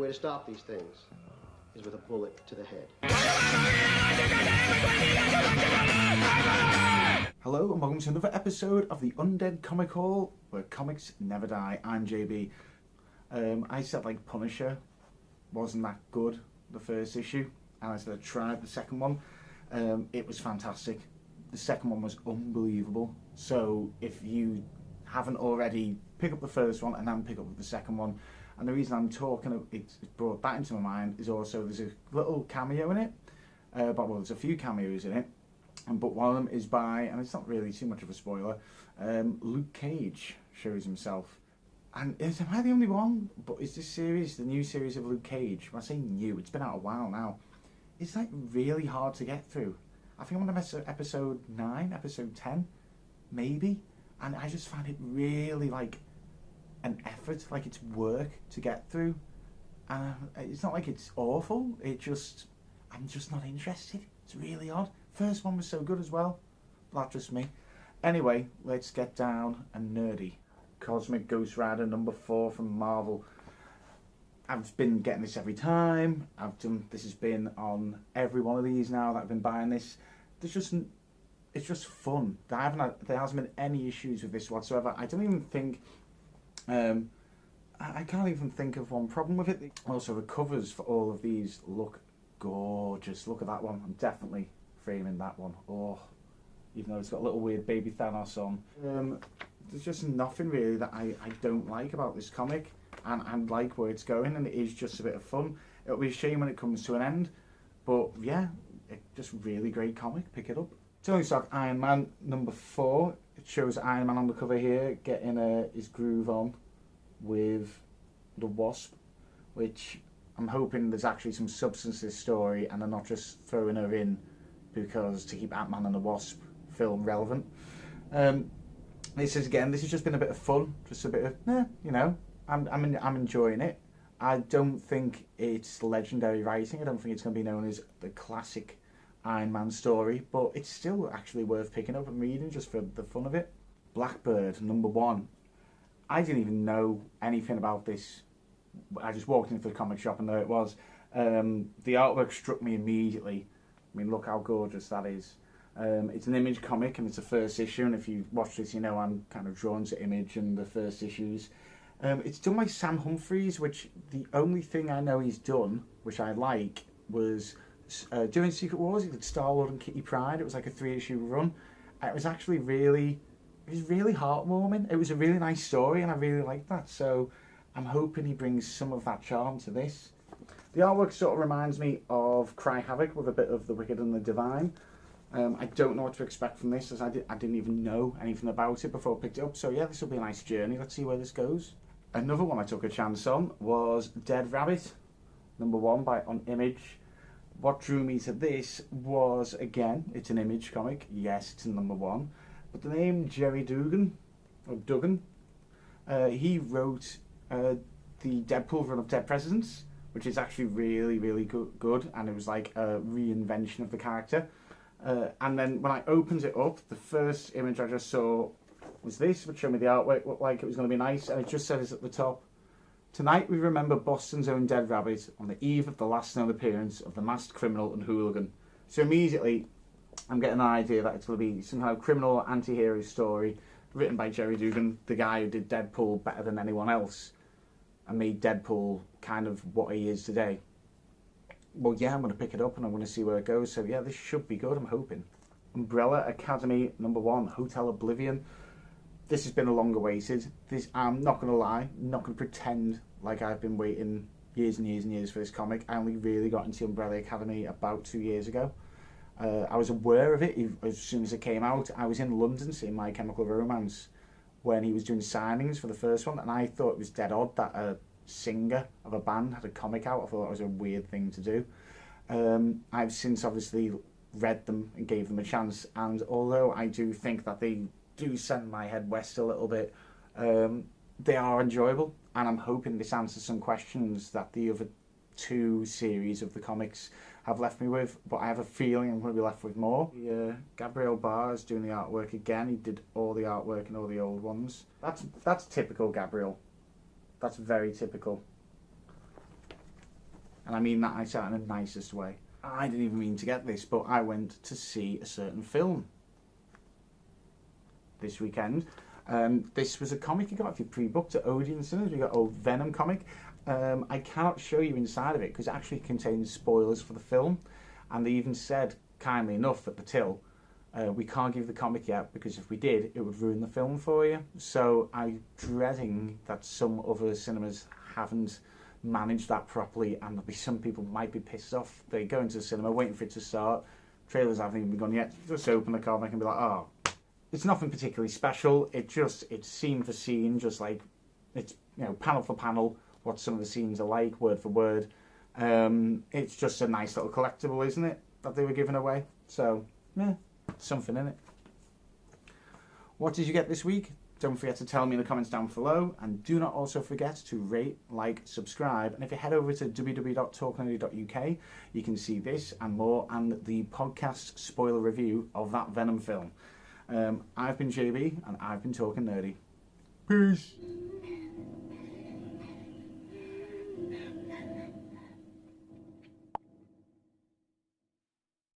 to stop these things is with a bullet to the head. Hello and welcome to another episode of the Undead Comic Haul, where comics never die. I'm JB. I said like Punisher wasn't that good, the first issue, and I said I tried the second one. It was fantastic. The second one was unbelievable. So if you haven't already, pick up the first one and then pick up the second one. And the reason I'm talking, it's brought that into my mind, is also there's a little cameo in it. Well, there's a few cameos in it. But one of them is by, and it's not really too much of a spoiler, Luke Cage shows himself. And am I the only one? But is this series, the new series of Luke Cage, when I say new, it's been out a while now, it's like really hard to get through. I think I'm on episode 9, episode 10, maybe. And I just find it really like an effort, like it's work to get through. And it's not like it's awful, I'm just not interested. It's really odd. First one was so good as well. That's just me. Anyway, let's get down and nerdy. Cosmic Ghost Rider #4 from Marvel. I've been getting this every time. This has been on every one of these now that I've been buying this. It's just fun. There hasn't been any issues with this whatsoever. I don't even think, I can't even think of one problem with it. Also, the covers for all of these look gorgeous. Look at that one. I'm definitely framing that one. Oh, even though it's got a little weird baby Thanos on. There's just nothing really that I don't like about this comic, and I like where it's going, and it is just a bit of fun. It'll be a shame when it comes to an end, but yeah, it's just really great comic. Pick it up. Tony Stark Iron Man #4. It shows Iron Man on the cover here getting his groove on with the Wasp, which I'm hoping there's actually some substance to this story and they're not just throwing her in because to keep Ant-Man and the Wasp film relevant. This has just been a bit of fun, just a bit of, I'm enjoying it. I don't think it's legendary writing. I don't think it's going to be known as the classic Iron Man story, but it's still actually worth picking up and reading just for the fun of it. Blackbird #1. I didn't even know anything about this. I just walked into the comic shop and there it was. The artwork struck me immediately. I mean, look how gorgeous that is. It's an Image comic and it's a first issue, and if you watch this you know I'm kind of drawn to Image and the first issues. It's done by Sam Humphries, which the only thing I know he's done, which I like, was doing Secret Wars. He did Star-Lord and Kitty Pryde. It was like a 3-issue run. It was actually really heartwarming. It was a really nice story and I really liked that, so I'm hoping he brings some of that charm to this. The artwork sort of reminds me of Cry Havoc with a bit of the Wicked and the Divine. I don't know what to expect from this, as I didn't even know anything about it before I picked it up, so yeah, this will be a nice journey. Let's see where this goes. Another one I took a chance on was Dead Rabbit #1 on Image. What drew me to this was, again, it's an Image comic. Yes, it's in #1, but the name Jerry Duggan, he wrote the Deadpool run of Dead Presidents, which is actually really good, and it was like a reinvention of the character. And then when I opened it up, the first image I just saw was this, which showed me the artwork, looked like it was going to be nice, and it just says at the top, "Tonight we remember Boston's own Dead Rabbit on the eve of the last known appearance of the masked criminal and hooligan." So immediately I'm getting an idea that it's going to be somehow criminal or anti-hero story written by Jerry Duggan, the guy who did Deadpool better than anyone else and made Deadpool kind of what he is today. Well, yeah, I'm going to pick it up and I'm going to see where it goes. So yeah, this should be good, I'm hoping. Umbrella Academy #1, Hotel Oblivion. This has been a longer waited. I'm not going to lie, I'm not going to pretend like I've been waiting years and years and years for this comic. I only really got into Umbrella Academy about 2 years ago. I was aware of it as soon as it came out. I was in London seeing My Chemical Romance when he was doing signings for the first one, and I thought it was dead odd that a singer of a band had a comic out. I thought it was a weird thing to do. I've since obviously read them and gave them a chance, and although I do think that they do send my head west a little bit, they are enjoyable, and I'm hoping this answers some questions that the other 2 series of the comics have left me with, but I have a feeling I'm going to be left with more. Gabriel Barr is doing the artwork again. He did all the artwork in all the old ones. That's typical Gabriel. That's very typical. And I mean that I say that in the nicest way. I didn't even mean to get this, but I went to see a certain film this weekend. This was a comic you got if you pre-booked at Odeon Cinemas. We got a Venom comic. I cannot show you inside of it because it actually contains spoilers for the film, and they even said, kindly enough, at the till, we can't give the comic yet because if we did, it would ruin the film for you. So I'm dreading that some other cinemas haven't managed that properly, and there'll be some people might be pissed off. They go into the cinema waiting for it to start. Trailers haven't even gone yet. Just open the comic and be like, oh. It's nothing particularly special. It's scene for scene, just like it's, you know, panel for panel, what some of the scenes are like, word for word. It's just a nice little collectible, isn't it, that they were giving away? So, yeah, something in it. What did you get this week? Don't forget to tell me in the comments down below, and do not also forget to rate, like, subscribe, and if you head over to www.talknerdy.uk, you can see this and more, and the podcast spoiler review of that Venom film. I've been JB, and I've been talking nerdy. Peace!